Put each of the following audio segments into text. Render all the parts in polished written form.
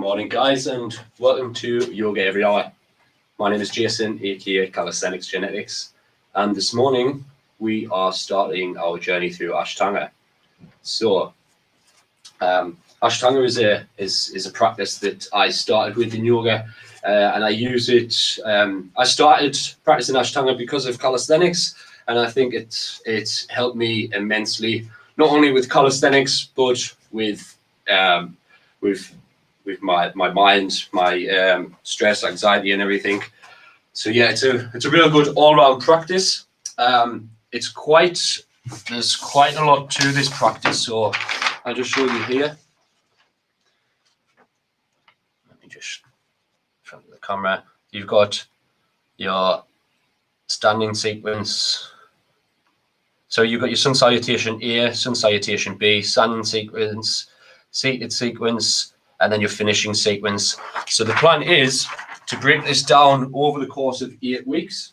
morning, guys, and welcome to Yoga Every Hour. My name is Jason, aka Calisthenics Genetics, and this morning we are starting our journey through Ashtanga. So, Ashtanga is a practice that I started with in yoga, and I use it. I started practicing Ashtanga because of calisthenics, and I think it's helped me immensely, not only with calisthenics but with my mind, my stress, anxiety, and everything. So yeah, it's a real good all-round practice. There's quite a lot to this practice, so I'll just show you here. Let me just front of the camera. You've got your standing sequence. So you've got your sun salutation A, sun salutation B, standing sequence, seated sequence, and then your finishing sequence. So the plan is to break this down over the course of 8 weeks.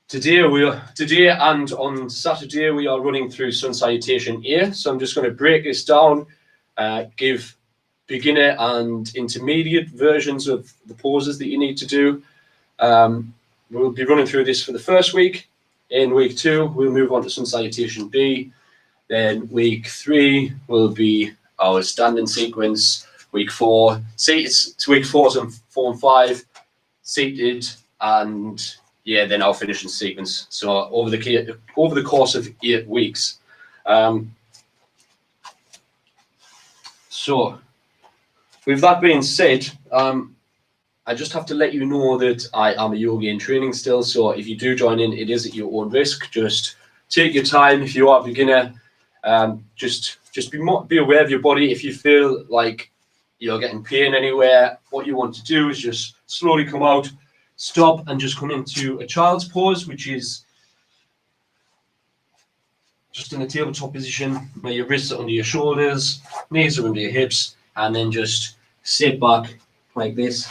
Today and on Saturday we are running through sun salutation A. So I'm just going to break this down, give beginner and intermediate versions of the poses that you need to do. We'll be running through this for the first week. In week 2, we'll move on to sun salutation B. Then week 3 will be our standing sequence. Week 4, week 4 and 5, seated, and yeah, then our finishing sequence. So over the course of 8 weeks. So with that being said, I just have to let you know that I am a yogi in training still. So if you do join in, it is at your own risk. Just take your time. If you are a beginner, just be aware of your body. If you feel like you're getting pain anywhere, what you want to do is just slowly come out, stop, and just come into a child's pose, which is just in a tabletop position where your wrists are under your shoulders, knees are under your hips, and then just sit back like this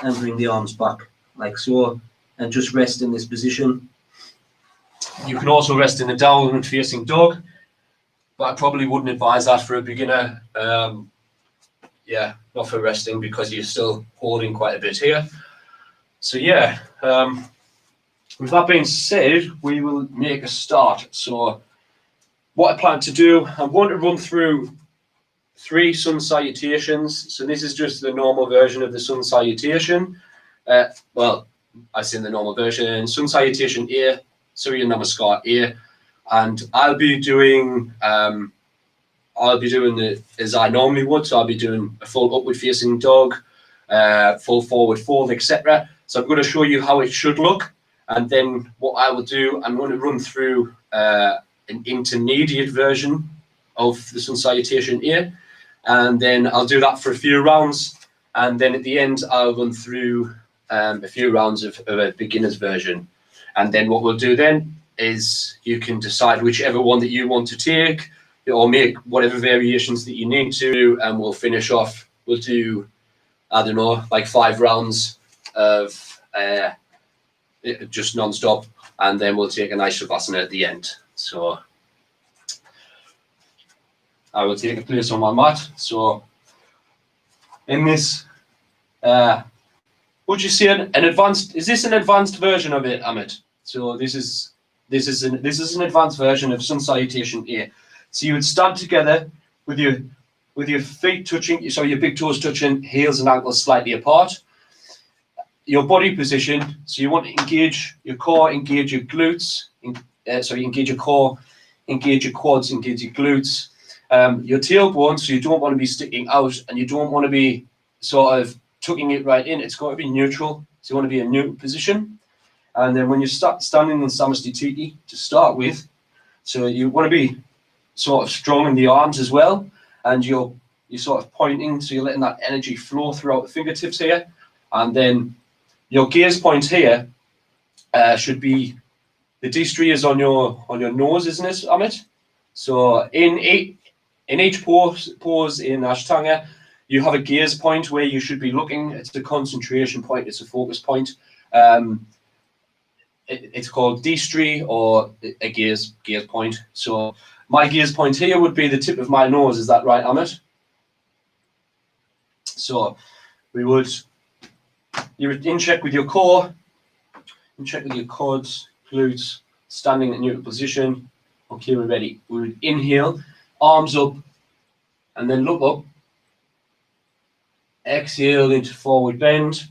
and bring the arms back like so, and just rest in this position. You can also rest in a downward facing dog, but I probably wouldn't advise that for a beginner. Yeah, not for resting, because you're still holding quite a bit here. So yeah, with that being said, we will make a start. So what I plan to do, I'm going to run through 3 sun salutations. So this is just the normal version of the sun salutation. Well, I say the normal version. Sun salutation A, Surya Namaskar A, and I'll be doing it as I normally would. So I'll be doing a full upward facing dog, full forward fold, etc. So I'm going to show you how it should look, and then what I will do, I'm going to run through an intermediate version of the sun salutation A, and then I'll do that for a few rounds, and then at the end I'll run through a few rounds of a beginner's version. And then what we'll do then is you can decide whichever one that you want to take, or make whatever variations that you need to, and we'll finish off. We'll do, I don't know, like 5 rounds of just non-stop, and then we'll take a nice shavasana at the end. So I will take a place on my mat. So in this, would you say an advanced? Is this an advanced version of it, Amit? So this is an advanced version of sun salutation A. So you would stand together with your feet touching, so your big toes touching, heels and ankles slightly apart. Your body position, so you want to engage your core, engage your glutes. Engage your core, engage your quads, engage your glutes. Your tailbone, so you don't want to be sticking out, and you don't want to be sort of tucking it right in. It's got to be neutral. So you want to be in a neutral position. And then when you start standing in Samastiti to start with, so you want to be sort of strong in the arms as well, and you're sort of pointing, so you're letting that energy flow throughout the fingertips here. And then your gaze point here should be, the D-string is on your nose, isn't it, Amit? So in each pose in Ashtanga, you have a gaze point where you should be looking. It's a concentration point. It's a focus point. It's called D-string or a gaze point. So my gaze point here would be the tip of my nose. Is that right, Amit? So you would in check with your core, in check with your quads, glutes, standing in neutral position. Okay, we're ready. We would inhale, arms up, and then look up. Exhale into forward bend.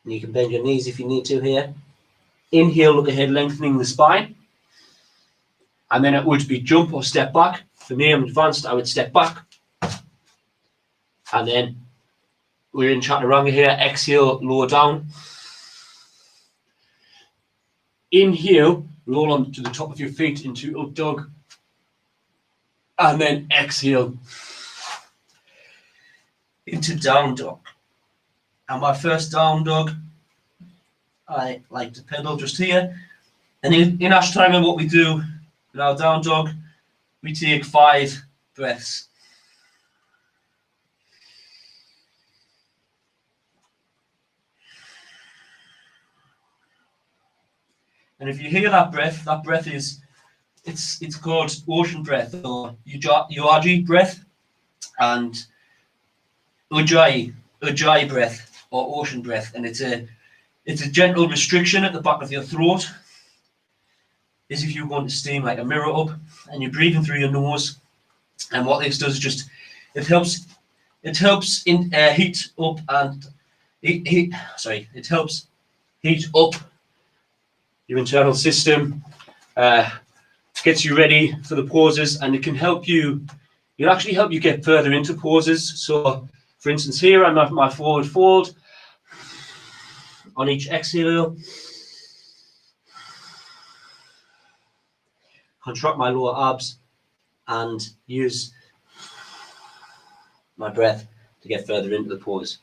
And you can bend your knees if you need to here. Inhale, look ahead, lengthening the spine. And then it would be jump or step back. For me, I'm advanced, I would step back. And then we're in chaturanga here. Exhale, lower down. Inhale, roll on to the top of your feet into up dog. And then exhale into down dog. And my first down dog, I like to pedal just here. And in Ashtanga, what we do with our down dog, we take 5 breaths. And if you hear that breath is, it's called ocean breath or yogi breath and ujjayi breath or ocean breath. And it's a gentle restriction at the back of your throat. As if you're going to steam like a mirror up, and you're breathing through your nose. And what this does is just it helps heat up and it helps heat up your internal system, gets you ready for the poses, and it can help you. It'll actually help you get further into poses. So, for instance, here I'm at my forward fold. On each exhale, contract my lower abs and use my breath to get further into the pose.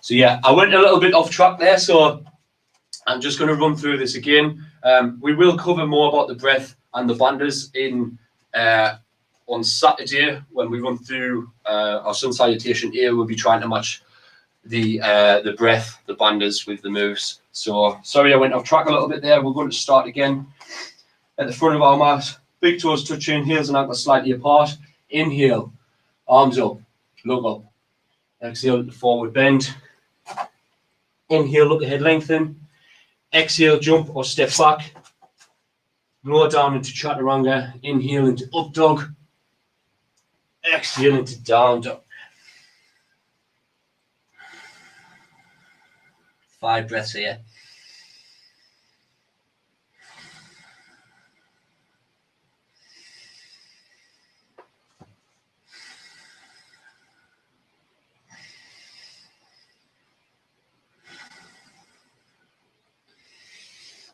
So yeah, I went a little bit off track there, so I'm just going to run through this again. We will cover more about the breath and the bandhas in on Saturday when we run through our sun salutation here. We'll be trying to match the breath, the bandhas with the moves. So sorry I went off track a little bit there. We're going to start again at the front of our mat. Big toes touching, heels and ankles slightly apart. Inhale, arms up, look up. Exhale, forward bend. Inhale, look ahead, lengthen. Exhale, jump or step back. Lower down into chaturanga. Inhale into up dog. Exhale into down dog. 5 breaths here.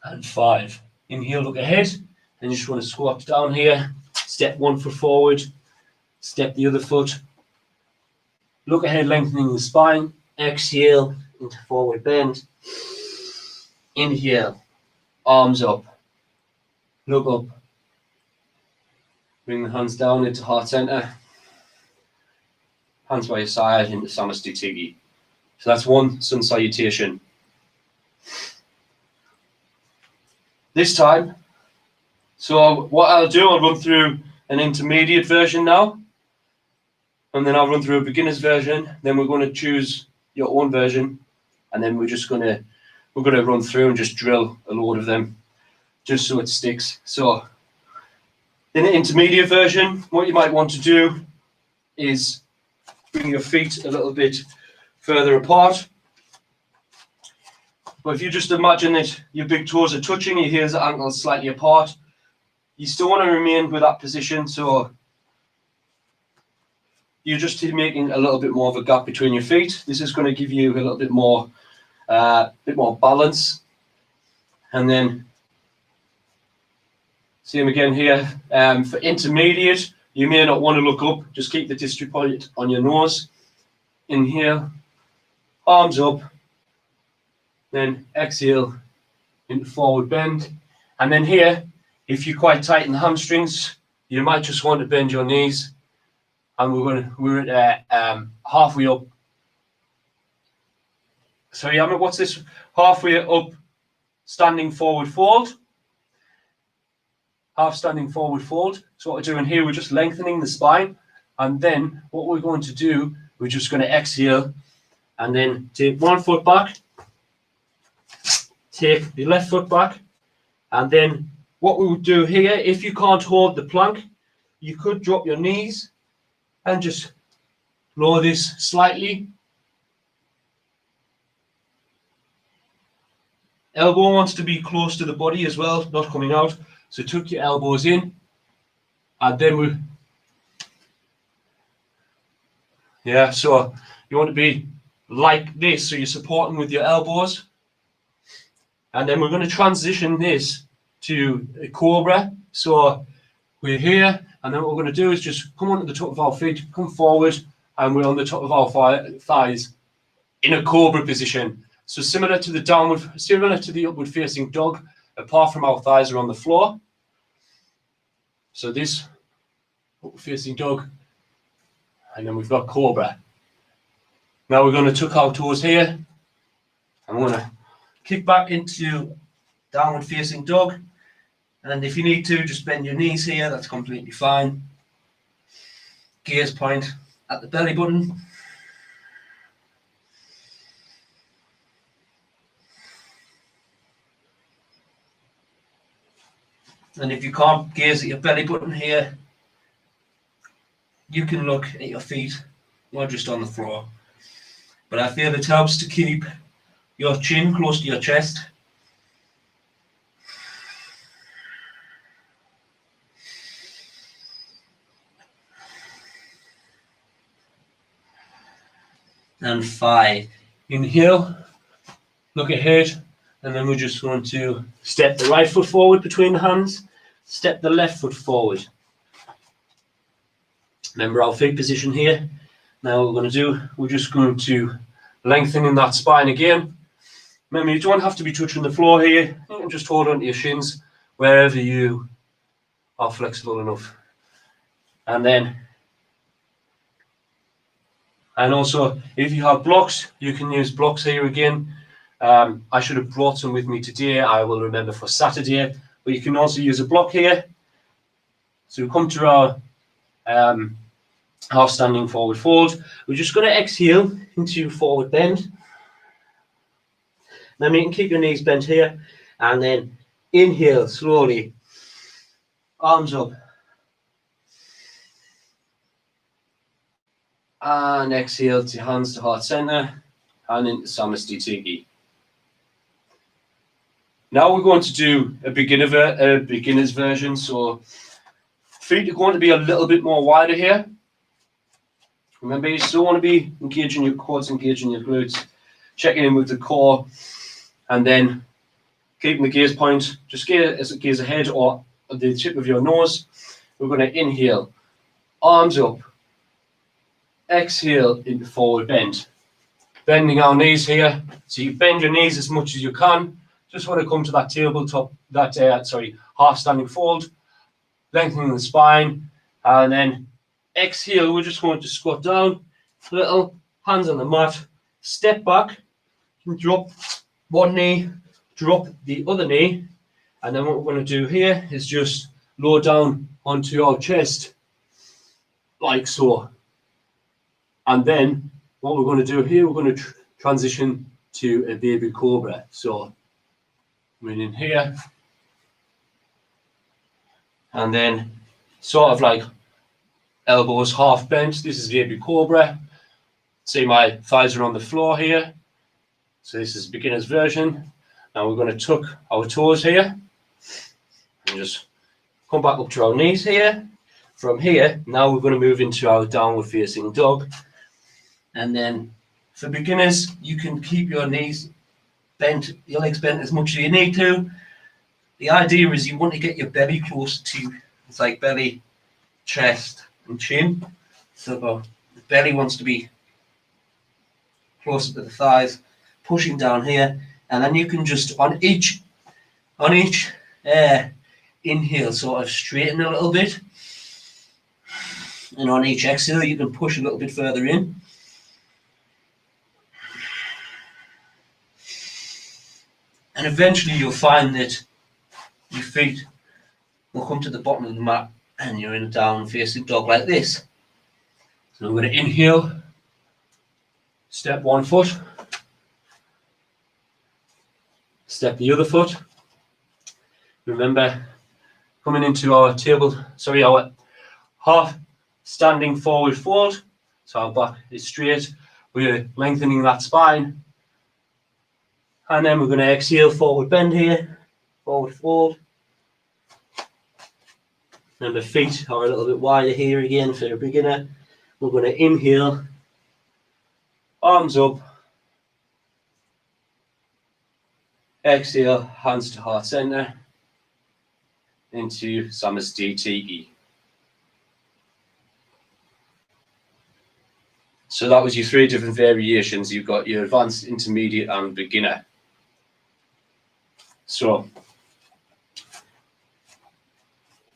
And 5. Inhale, look ahead. Then you just want to squat down here. Step 1 foot forward. Step the other foot. Look ahead, lengthening the spine. Exhale into forward bend. Inhale, arms up. Look up. Bring the hands down into heart center. Hands by your side into Samasthiti. So that's one sun salutation. This time, so what I'll do, I'll run through an intermediate version now, and then I'll run through a beginner's version. Then we're going to choose your own version, and then we're going to run through and just drill a load of them, just so it sticks. So, in the intermediate version, what you might want to do is bring your feet a little bit further apart. But if you just imagine that your big toes are touching, your heels and ankles slightly apart, you still want to remain with that position. So you're just making a little bit more of a gap between your feet. This is going to give you a little bit more balance. And then same again here. For intermediate, you may not want to look up. Just keep the district point on your nose. Inhale, arms up. Then exhale into forward bend. And then here, if you're quite tight in the hamstrings, you might just want to bend your knees. And we're at halfway up. So yeah, what's this? Halfway up, standing forward fold. Half standing forward fold. So what we're doing here, we're just lengthening the spine. And then what we're going to do, we're just going to exhale and then take 1 foot back, take the left foot back, and then what we would do here, if you can't hold the plank, you could drop your knees and just lower this slightly. Elbow wants to be close to the body as well, not coming out. So tuck your elbows in, and then so you want to be like this, so you're supporting with your elbows. And then we're going to transition this to a cobra. So we're here, and then what we're going to do is just come onto the top of our feet, come forward, and we're on the top of our thighs in a cobra position. So similar to the upward facing dog, apart from our thighs are on the floor. So this upward facing dog, and then we've got cobra. Now we're going to tuck our toes here, and we're going to kick back into downward facing dog. And if you need to, just bend your knees here, that's completely fine. Gaze point at the belly button. And if you can't gaze at your belly button here, you can look at your feet or just on the floor. But I feel it helps to keep your chin close to your chest. And 5. Inhale, look ahead, and then we're just going to step the right foot forward between the hands, step the left foot forward. Remember our feet position here. Now what we're going to do, we're just going to lengthen in that spine again. Remember, you don't have to be touching the floor here. You can just hold onto your shins wherever you are flexible enough. And also, if you have blocks, you can use blocks here again. I should have brought some with me today. I will remember for Saturday. But you can also use a block here. So we come to our half standing forward fold. We're just going to exhale into forward bend. Now you can keep your knees bent here, and then inhale slowly, arms up, and exhale to hands to heart center and into Samastha Tiki. Now we're going to do a beginner's version. So feet are going to be a little bit more wider here. Remember, you still want to be engaging your quads, engaging your glutes, checking in with the core, and then keeping the gaze point, just gaze ahead or at the tip of your nose. We're going to inhale, arms up, exhale into forward bend. Bending our knees here, so you bend your knees as much as you can. Just want to come to that tabletop, half standing fold, lengthening the spine, and then exhale. We're just going to squat down a little, hands on the mat, step back, drop one knee, drop the other knee, and then what we're going to do here is just lower down onto our chest, like so. And then what we're going to do here, we're going to transition to a baby cobra. So we're in here, and then sort of like elbows half bent. This is baby cobra. See, my thighs are on the floor here. So this is beginner's version. Now we're going to tuck our toes here and just come back up to our knees here. From here, now we're going to move into our downward facing dog. And then for beginners, you can keep your knees bent, your legs bent as much as you need to. The idea is you want to get your belly close to, it's like belly, chest, and chin. So the belly wants to be closer to the thighs, pushing down here, and then you can just on each inhale sort of straighten a little bit, and on each exhale you can push a little bit further in. And eventually you'll find that your feet will come to the bottom of the mat and you're in a down facing dog like this. So I'm going to inhale, step one foot, step the other foot. Remember, coming into our our half standing forward fold. So our back is straight. We're lengthening that spine. And then we're going to exhale, forward bend here, forward fold. And the feet are a little bit wider here again for a beginner. We're going to inhale, arms up, exhale, hands to heart center, into Samastiti. So that was your 3 different variations. You've got your advanced, intermediate, and beginner. So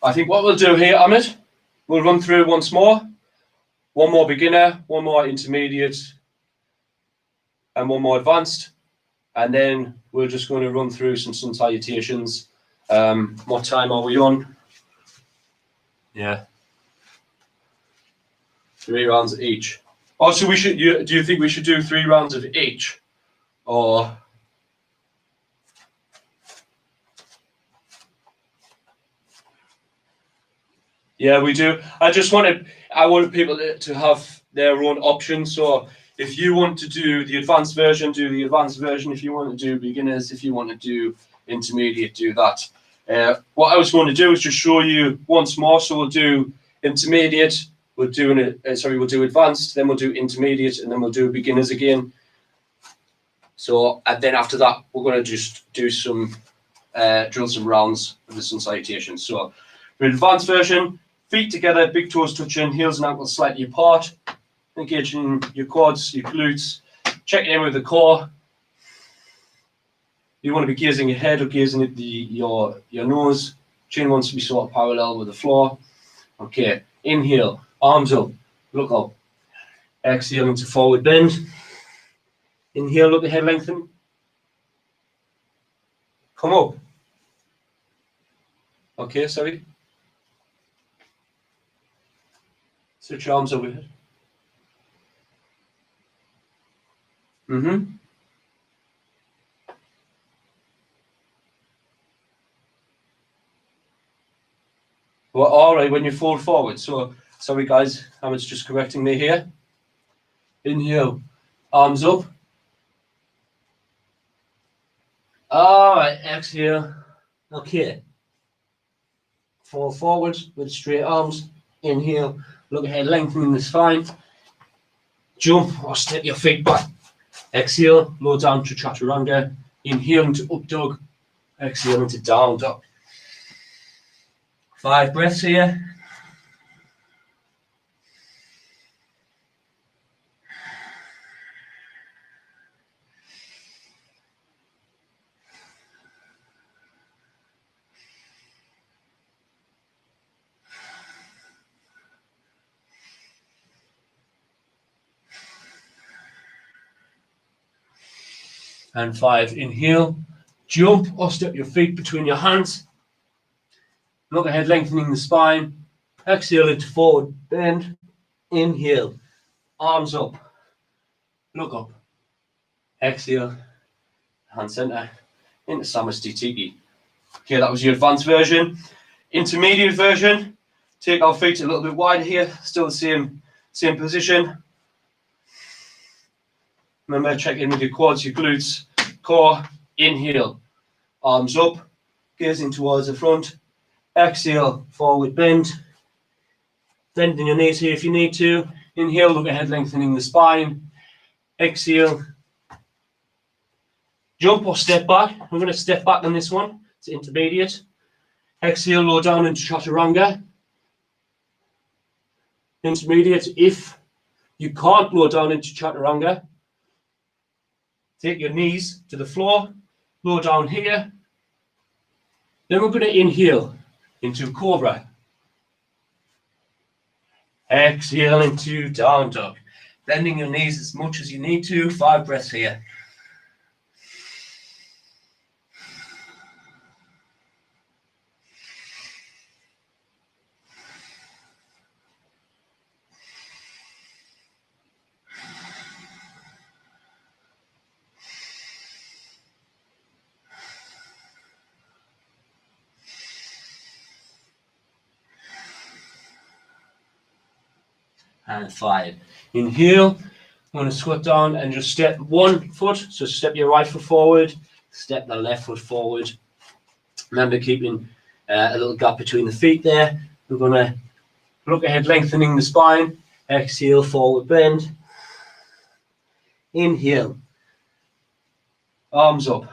I think what we'll do here, Amit, we'll run through once more. One more beginner, one more intermediate, and one more advanced. And then we're just going to run through some sun salutations. What time are we on? Yeah. 3 rounds each. Also, do you think we should do 3 rounds of each? Or... Yeah, we do. I wanted people to have their own options. So if you want to do the advanced version, do the advanced version. If you want to do beginners, if you want to do intermediate, do that. What I was going to do is just show you once more. So we'll do intermediate, we'll do advanced, then we'll do intermediate, and then we'll do beginners again. So, and then after that, we're going to just do some drill some rounds of the sun salutation. So for advanced version, feet together, big toes touching, heels and ankles slightly apart, engaging your quads, your glutes, checking in with the core. You want to be gazing ahead or gazing at your nose. Chin wants to be sort of parallel with the floor. Okay, inhale, arms up, look up. Exhale into forward bend. Inhale, look ahead, lengthen. Come up. Okay, sorry. Switch your arms overhead. Well, all right, when you fold forward. So, sorry guys, Hammond's just correcting me here. Inhale, arms up. All right, exhale. Okay. Fall forward with straight arms. Inhale, look ahead, lengthening the spine. Jump or step your feet back. Exhale, low down to chaturanga. Inhale into up dog. Exhale into down dog. 5 breaths here. And 5, inhale, jump or step your feet between your hands. Look ahead, lengthening the spine. Exhale into forward bend. Inhale, arms up. Look up. Exhale, hand center into Samastiti. Okay, that was your advanced version. Intermediate version, take our feet a little bit wider here, still the same position. Remember, check in with your quads, your glutes, core. Inhale, arms up, gazing towards the front. Exhale, forward bend. Bending your knees here if you need to. Inhale, look ahead, lengthening the spine. Exhale, jump or step back. We're going to step back on this one. It's intermediate. Exhale, low down into chaturanga. Intermediate. If you can't low down into chaturanga, take your knees to the floor, low down here. Then we're going to inhale into cobra. Exhale into down dog. Bending your knees as much as you need to. 5 breaths here. and 5. Inhale. I'm going to squat down and just step one foot. So step your right foot forward, step the left foot forward. Remember keeping a little gap between the feet there. We're going to look ahead, lengthening the spine. Exhale, forward bend. Inhale. Arms up.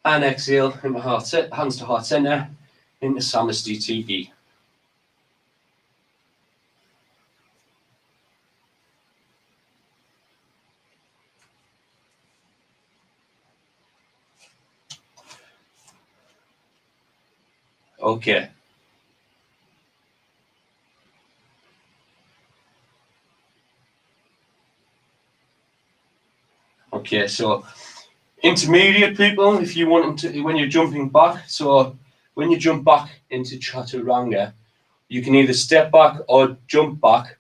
And exhale into hands to heart center, into Samasthiti. Okay. Okay, so intermediate people, if you want to, when you're jumping back, so when you jump back into Chaturanga, you can either step back or jump back,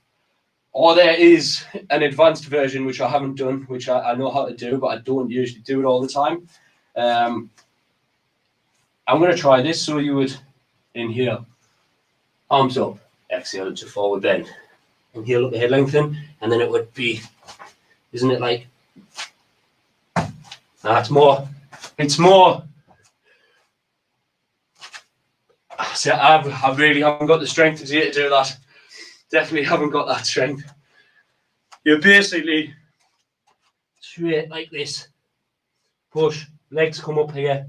or there is an advanced version, which I haven't done, which I know how to do, but I don't usually do it all the time. I'm going to try this, so you would inhale, arms up, exhale into forward bend. Inhale, look ahead, lengthen, and then it would be, isn't it like, it's more, see, I really haven't got the strength to do that. Definitely haven't got that strength. You're basically straight like this. Push, legs come up here,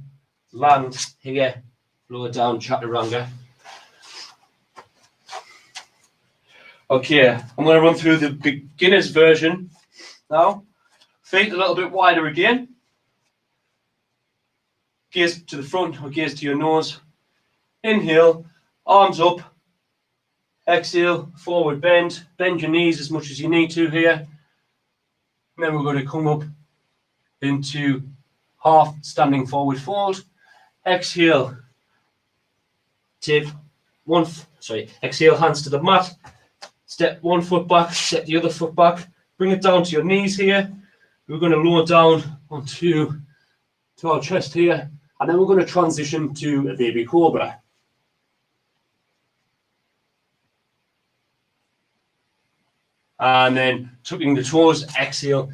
land here, lower down, Chaturanga. Okay, I'm going to run through the beginner's version now. Feet a little bit wider again. Gaze to the front or gaze to your nose. Inhale, arms up. Exhale, forward bend. Bend your knees as much as you need to here. And then we're going to come up into half standing forward fold. Exhale, exhale, hands to the mat. Step one foot back, step the other foot back. Bring it down to your knees here. We're going to lower down onto our chest here. And then we're going to transition to a baby cobra. And then tucking the toes, exhale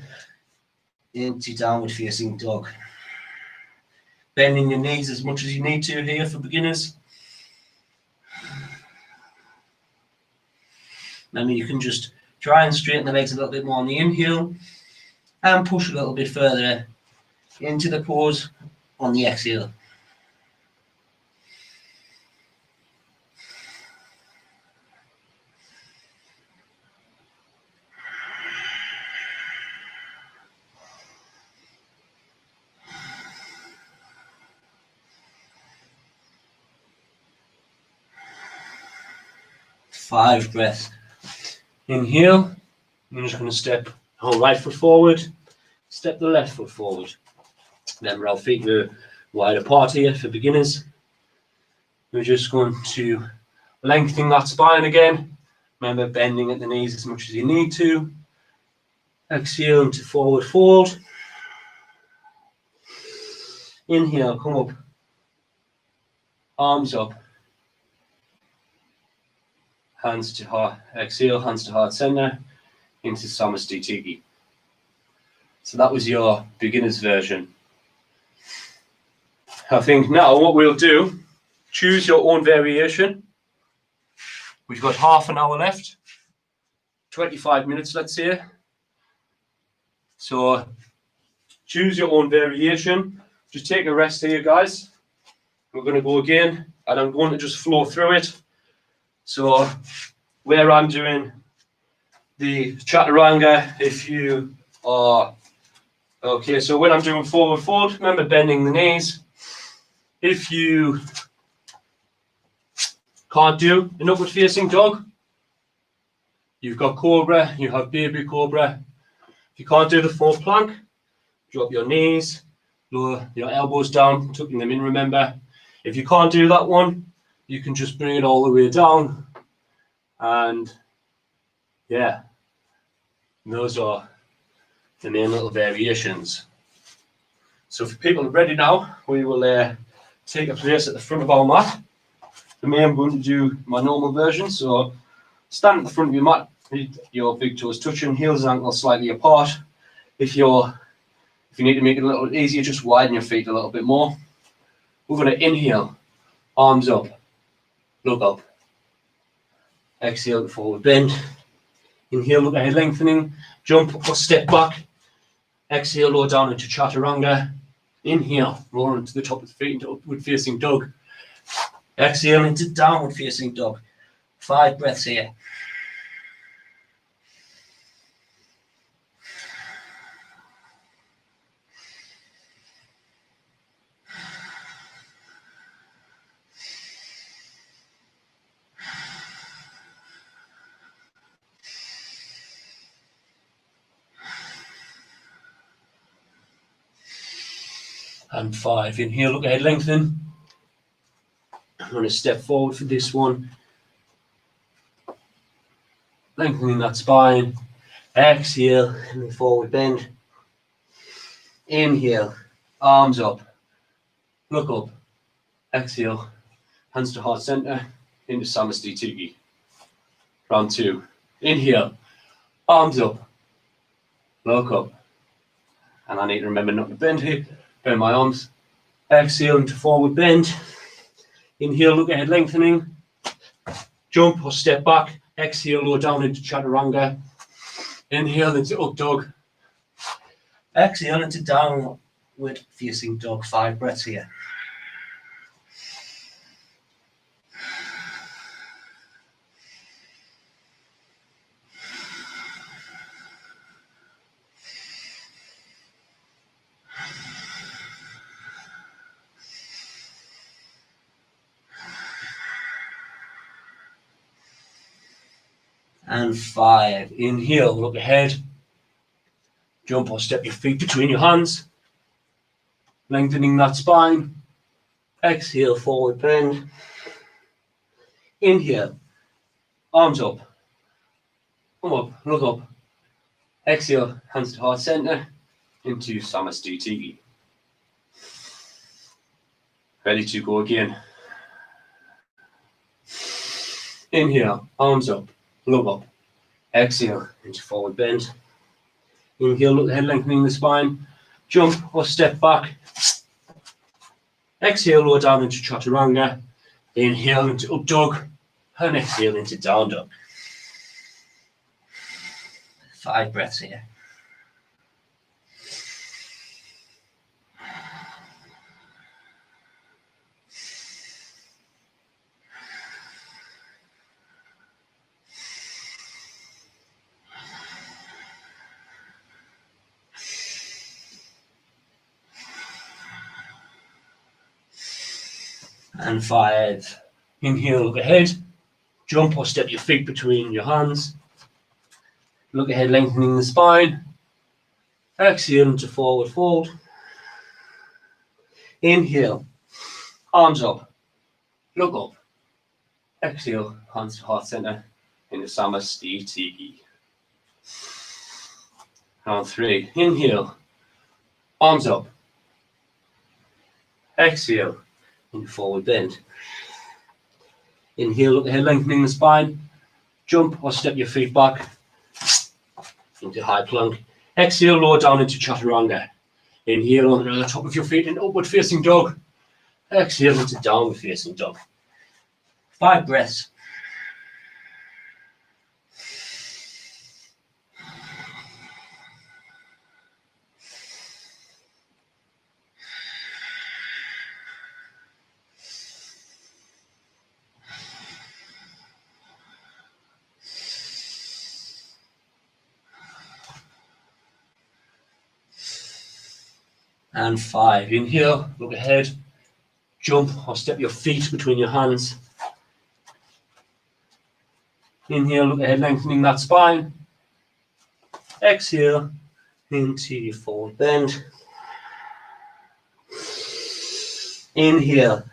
into downward facing dog. Bending your knees as much as you need to here for beginners. Remember, you can just try and straighten the legs a little bit more on the inhale and push a little bit further into the pose on the exhale. Five breaths. Inhale. I'm just going to step our right foot forward, step the left foot forward. Remember, our feet are wide apart here for beginners. We're just going to lengthen that spine again. Remember, bending at the knees as much as you need to. Exhale into forward fold. Inhale, come up. Arms up. Hands to heart. Exhale, hands to heart center into Samasthiti. So that was your beginner's version. I think now what we'll do, choose your own variation. We've got half an hour left, 25 minutes, let's say. So choose your own variation. Just take a rest here, guys. We're going to go again, and I'm going to just flow through it. So where I'm doing the Chaturanga, if you are, okay, so when I'm doing forward fold, remember bending the knees. If you can't do an upward facing dog, you've got cobra, you have baby cobra. If you can't do the full plank, drop your knees, lower your elbows down, tucking them in, remember. If you can't do that one, you can just bring it all the way down. And yeah, those are the main little variations. So if people are ready now, we will take a place at the front of our mat. For me, I'm going to do my normal version. So Stand at the front of your mat, your big toes touching, heels and ankles slightly apart. If you need to make it a little easier, just widen your feet a little bit more. We're going to inhale, arms up, look up. Exhale, forward bend. Inhale, look ahead, lengthening. Jump or step back. Exhale, lower down into chaturanga. Inhale, roll into the top of the feet into upward facing dog. Exhale into downward facing dog. 5 breaths here. And 5. Inhale, look ahead, lengthen. I'm going to step forward for this one. Lengthening that spine. Exhale, and then forward bend. Inhale, arms up, look up. Exhale, hands to heart center, into Samasthiti. Round 2. Inhale, arms up, look up. And I need to remember not to bend here. Bend my arms. Exhale into forward bend. Inhale, look ahead, lengthening. Jump or step back. Exhale, lower down into chaturanga. Inhale into up dog. Exhale into downward facing dog. 5 breaths here. And 5. Inhale, look ahead. Jump or step your feet between your hands. Lengthening that spine. Exhale, forward bend. Inhale, arms up. Come up, look up. Exhale, hands to heart center, into Samasthiti. Ready to go again. Inhale, arms up, look up. Exhale, into forward bend. Inhale, look ahead, lengthening the spine. Jump or step back. Exhale, lower down into chaturanga. Inhale into up dog. And exhale into down dog. 5 breaths here. And 5. Inhale, look ahead. Jump or step your feet between your hands. Look ahead, lengthening the spine. Exhale into forward fold. Inhale, arms up, look up. Exhale, hands to heart center, into Samasthiti. Round 3. Inhale, arms up. Exhale, into forward bend. Inhale, look ahead, lengthening the spine. Jump or step your feet back into high plank. Exhale, lower down into chaturanga. Inhale under the top of your feet in upward facing dog. Exhale into downward facing dog. 5 breaths. And 5. Inhale, look ahead. Jump or step your feet between your hands. Inhale, look ahead, lengthening that spine. Exhale, into your forward bend. Inhale,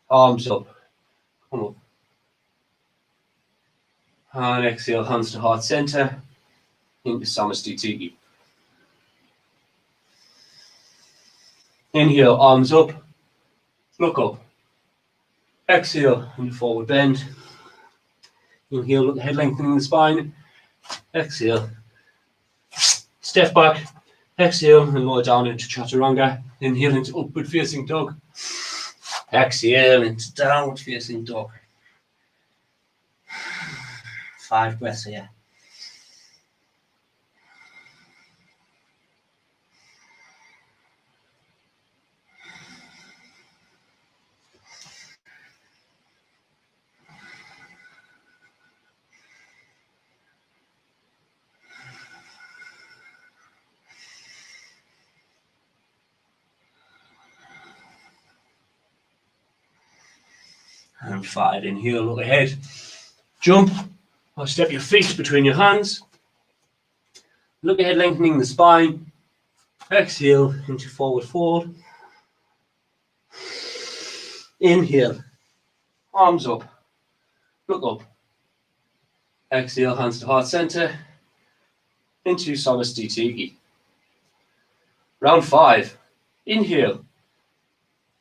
arms up, come up. And exhale, hands to heart center, into Samasthiti. Inhale, arms up, look up. Exhale, into forward bend. Inhale, look ahead, lengthening the spine. Exhale. Step back. Exhale and lower down into chaturanga. Inhale into upward facing dog. Exhale into downward facing dog. 5 breaths here. And 5. Inhale, look ahead. Jump or step your feet between your hands. Look ahead, lengthening the spine. Exhale into forward fold. Inhale, arms up, look up. Exhale, hands to heart center, into Samastiti. Round 5. Inhale,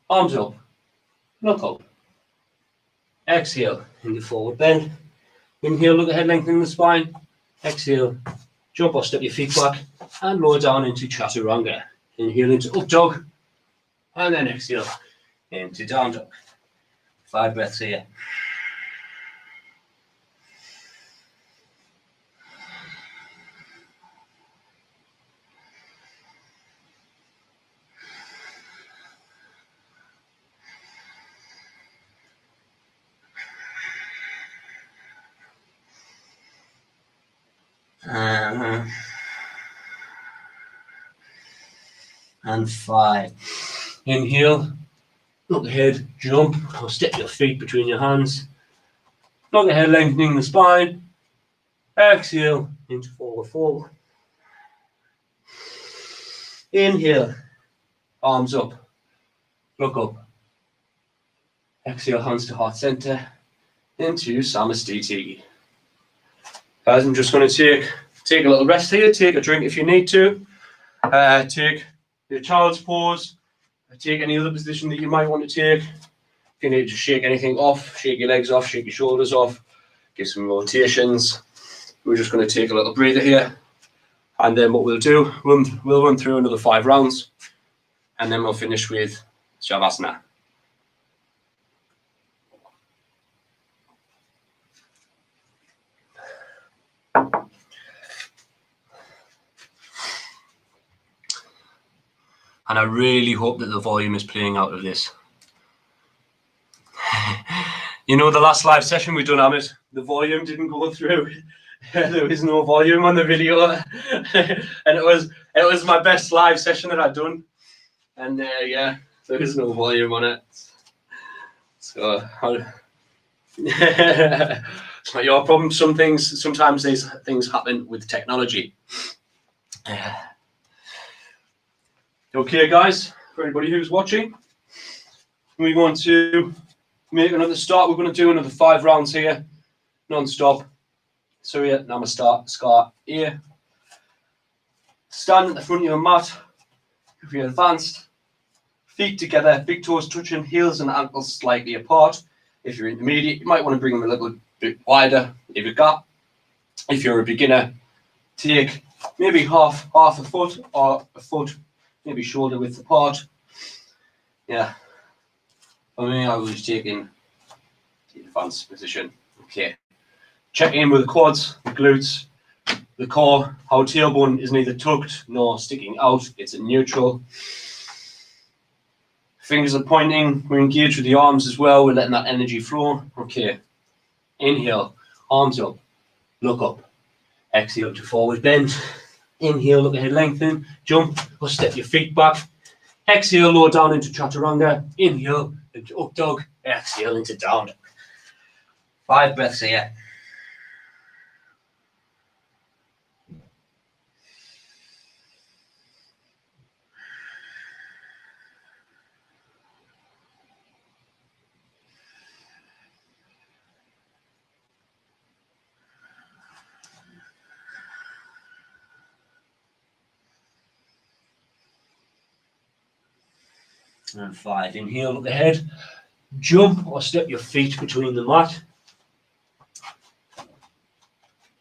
arms up, look up. Exhale, into forward bend. Inhale, look ahead, lengthening the spine. Exhale, jump or step your feet back and lower down into chaturanga. Inhale into up dog, and then exhale into down dog. 5 breaths here. And 5. Inhale, look ahead, jump, or step your feet between your hands. Look ahead, lengthening the spine. Exhale into forward fold. Inhale, arms up, look up. Exhale, hands to heart center, into Samastiti. Guys, I'm just going to take a little rest here, take a drink if you need to, take your child's pose, take any other position that you might want to take. If you need to shake anything off, shake your legs off, shake your shoulders off, give some rotations. We're just going to take a little breather here, and then what we'll do, we'll run through another 5 rounds, and then we'll finish with Shavasana. And I really hope that the volume is playing out of this. You know, the last live session we done, Amit, the volume didn't go through. There was no volume on the video, and it was my best live session that I'd done. And yeah, there was no volume on it. So it's not your problem. Sometimes these things happen with technology. Okay, guys, for anybody who's watching, we want to make another start. We're going to do another 5 rounds here, non-stop. So yeah, now I'm going to start here. Stand at the front of your mat. If you're advanced, feet together, big toes touching, heels and ankles slightly apart. If you're intermediate, you might want to bring them a little bit wider if you've got. If you're a beginner, take maybe half a foot or a foot, maybe shoulder width apart. Yeah. For me, I was taking the advanced position. Okay. Check in with the quads, the glutes, the core. Our tailbone is neither tucked nor sticking out. It's in neutral. Fingers are pointing. We're engaged with the arms as well. We're letting that energy flow. Okay. Inhale, arms up, look up. Exhale to forward bend. Inhale, look ahead, lengthen, jump, or step your feet back. Exhale, lower down into chaturanga. Inhale into up dog. Exhale into down dog. 5 breaths here. And 5. Inhale, look ahead. Jump or step your feet between the mat.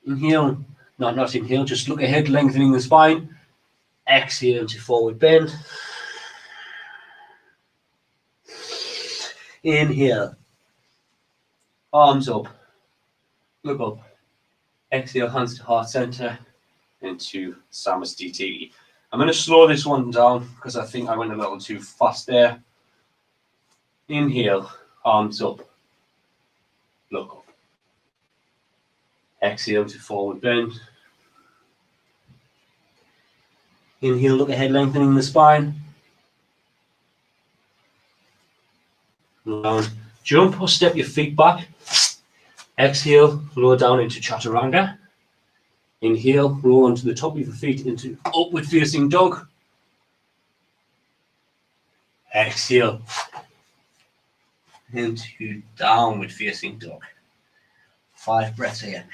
Inhale, not inhale, just look ahead, lengthening the spine. Exhale into forward bend. Inhale, arms up, look up. Exhale, hands to heart center into Samasthiti. I'm going to slow this one down because I think I went a little too fast there. Inhale, arms up, look up. Exhale to forward bend. Inhale, look ahead, lengthening the spine. Down. Jump or step your feet back. Exhale, lower down into Chaturanga. Inhale, roll onto the top of your feet into upward facing dog. Exhale into downward facing dog. 5 breaths here.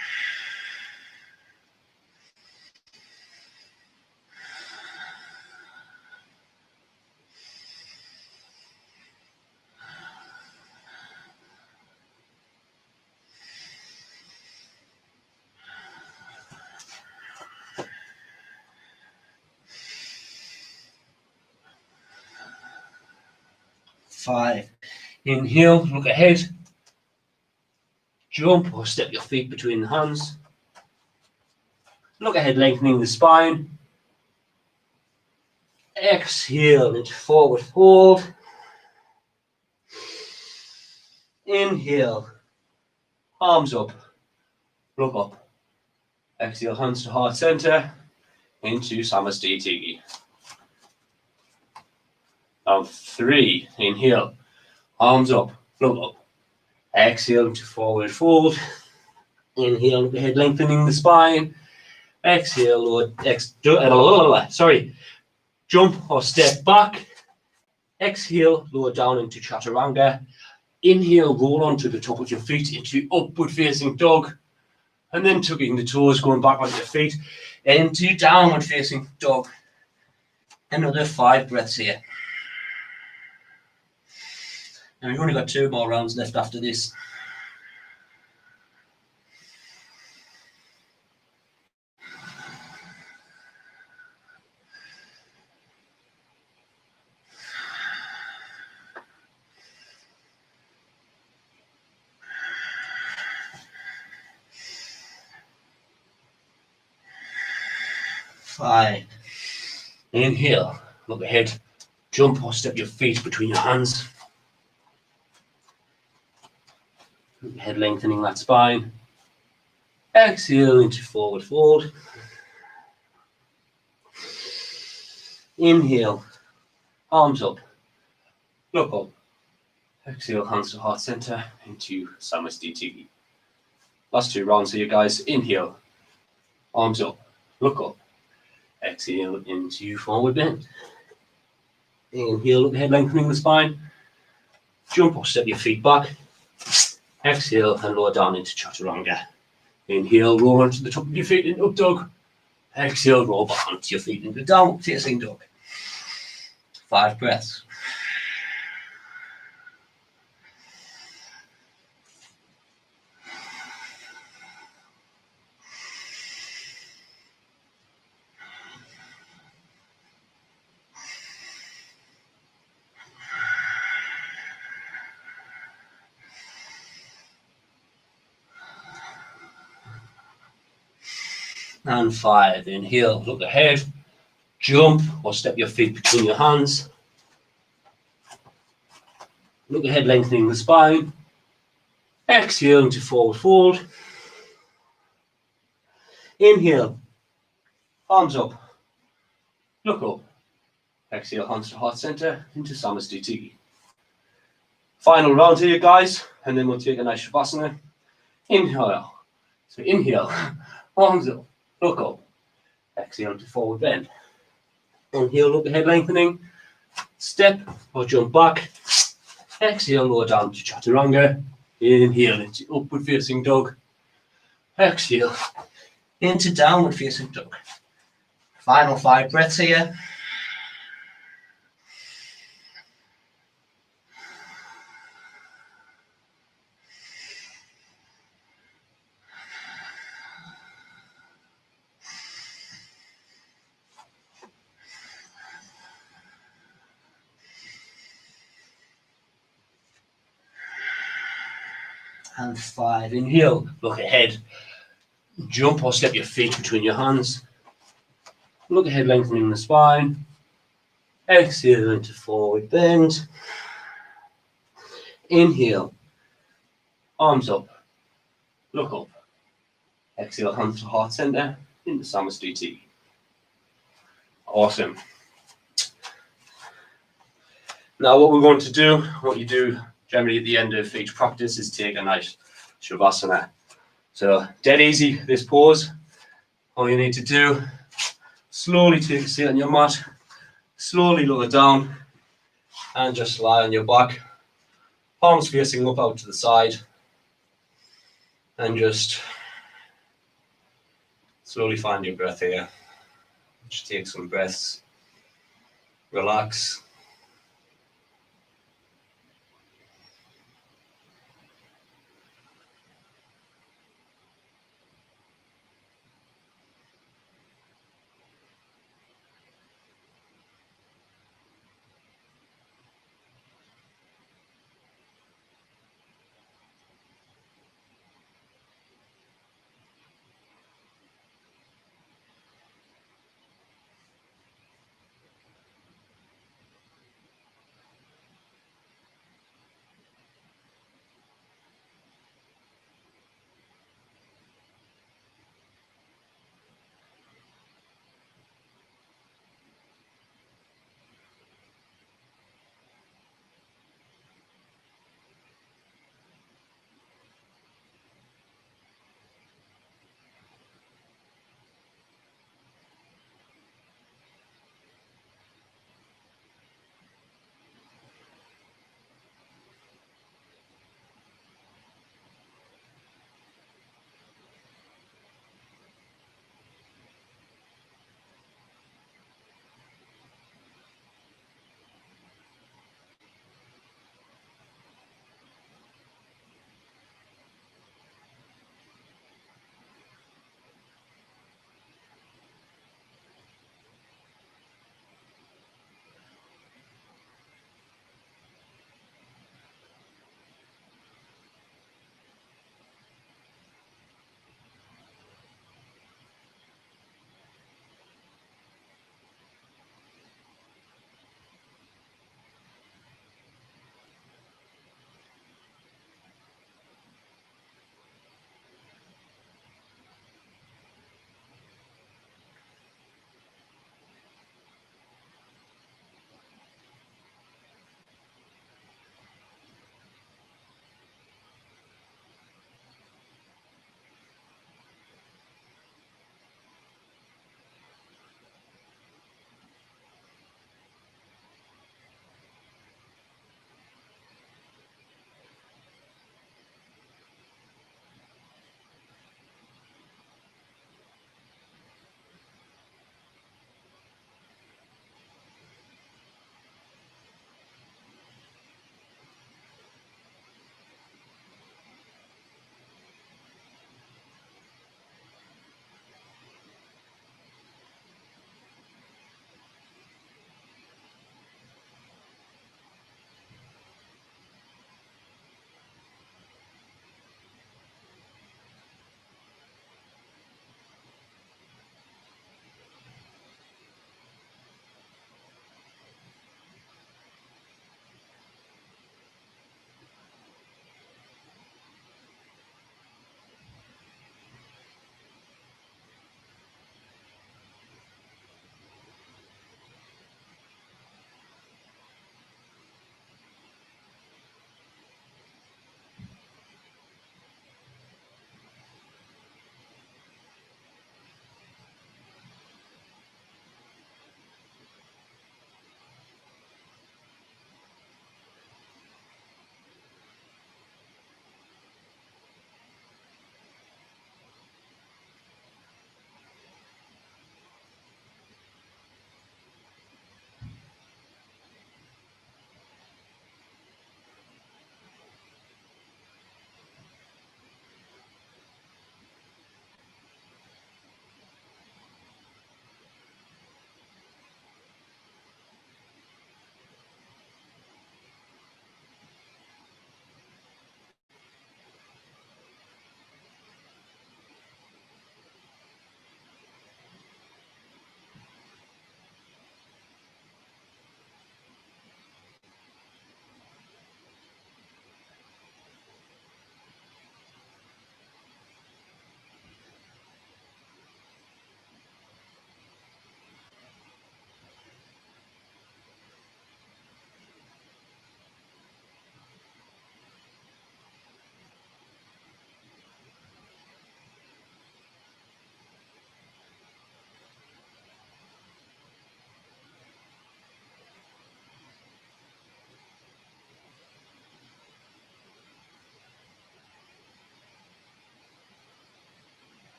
Five. Inhale, look ahead. Jump or step your feet between the hands. Look ahead, lengthening the spine. Exhale into forward fold. Inhale, arms up, look up. Exhale, hands to heart center into Samasthiti. Now 3. Inhale, arms up, look up. Exhale into forward fold. Inhale, look ahead, lengthening the spine. Exhale, jump or step back. Exhale, lower down into Chaturanga. Inhale, roll onto the top of your feet into upward facing dog. And then tucking the toes, going back on your feet into downward facing dog. Another 5 breaths here. And we've only got 2 more rounds left after this. Five. Inhale, look ahead, jump or step your feet between your hands. Look ahead, lengthening that spine. Exhale into forward fold. Inhale, arms up, look up. Exhale, hands to heart center into Samasthiti. Last 2 rounds here, guys. Inhale, arms up, look up. Exhale into forward bend. Inhale, look ahead, lengthening the spine. Jump or step your feet back. Exhale and lower down into Chaturanga. Inhale, roll onto the top of your feet in up dog. Exhale, roll back onto your feet into downward facing dog. 5 breaths. And 5. Inhale, look ahead. Jump or step your feet between your hands. Look ahead, lengthening the spine. Exhale into forward fold. Inhale, arms up, look up. Exhale, hands to heart center into Samasthiti. Final round here, guys, and then we'll take a nice Shavasana. Inhale. So inhale, arms up, look up. Exhale to forward bend. Inhale, look ahead, lengthening. Step or jump back. Exhale, lower down to Chaturanga. Inhale into upward facing dog. Exhale into downward facing dog. Final 5 breaths here. And 5. Inhale, look ahead. Jump or step your feet between your hands. Look ahead, lengthening the spine. Exhale into forward bend. Inhale, arms up, look up. Exhale, hands to heart center, into Samasthiti. Awesome. Now what we're going to do, what you do generally at the end of each practice, is take a nice Shavasana. So dead easy, this pose. All you need to do, slowly take a seat on your mat, slowly lower down, and just lie on your back, palms facing up out to the side, and just slowly find your breath here. Just take some breaths, relax.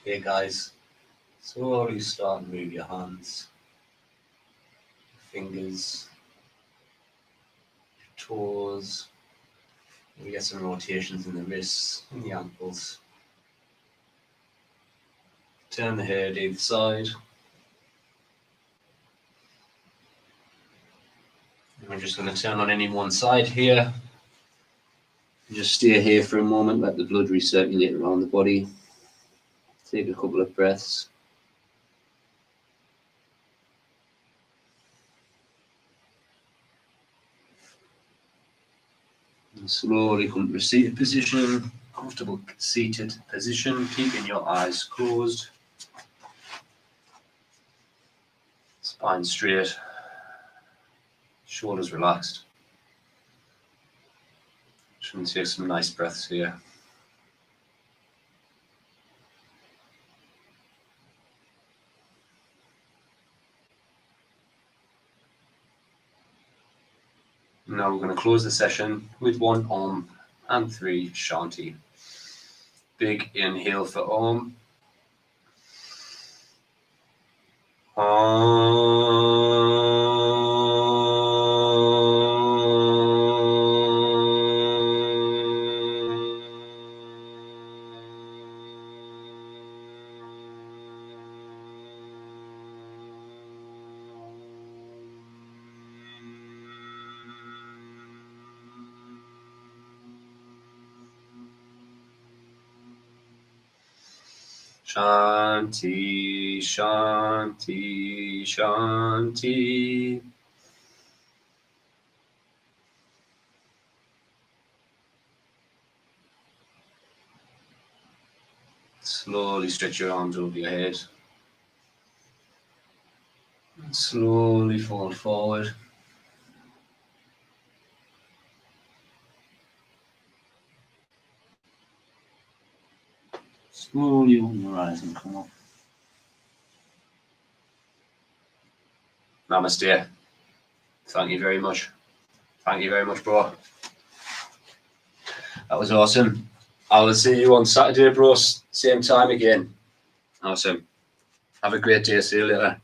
Okay, guys, slowly start to move your hands, fingers, toes. We get some rotations in the wrists and the ankles. Turn the head either side. And we're just going to turn on any one side here. Just stay here for a moment, let the blood recirculate around the body. Take a couple of breaths. And slowly come to a seated position, comfortable seated position, keeping your eyes closed. Spine straight, shoulders relaxed. Just going to take some nice breaths here. Now we're going to close the session with 1 Om and 3 Shanti. Big inhale for Om. Shanti, Shanti, Shanti. Slowly stretch your arms over your head. And slowly fold forward. Slowly open your eyes and come up. Namaste. Thank you very much. Thank you very much, bro. That was awesome. I will see you on Saturday, bros. Same time again. Awesome. Have a great day. See you later.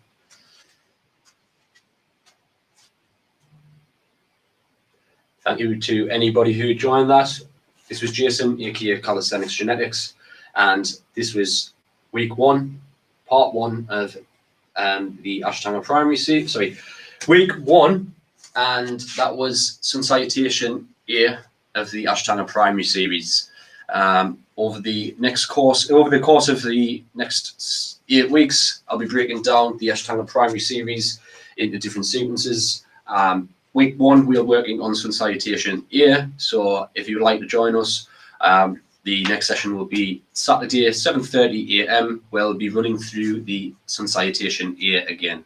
Thank you to anybody who joined that. This was Jason, aka Calisthenics Genetics, and this was week 1, part 1 of the Ashtanga Primary series. Sorry, week 1, and that was Sun Salutation A of the Ashtanga Primary series. Over the course of the next 8 weeks, I'll be breaking down the Ashtanga Primary series into different sequences. Week 1, we are working on Sun Salutation A. So if you would like to join us, the next session will be Saturday, 7:30 a.m. We'll be running through the Sun Salutation A again.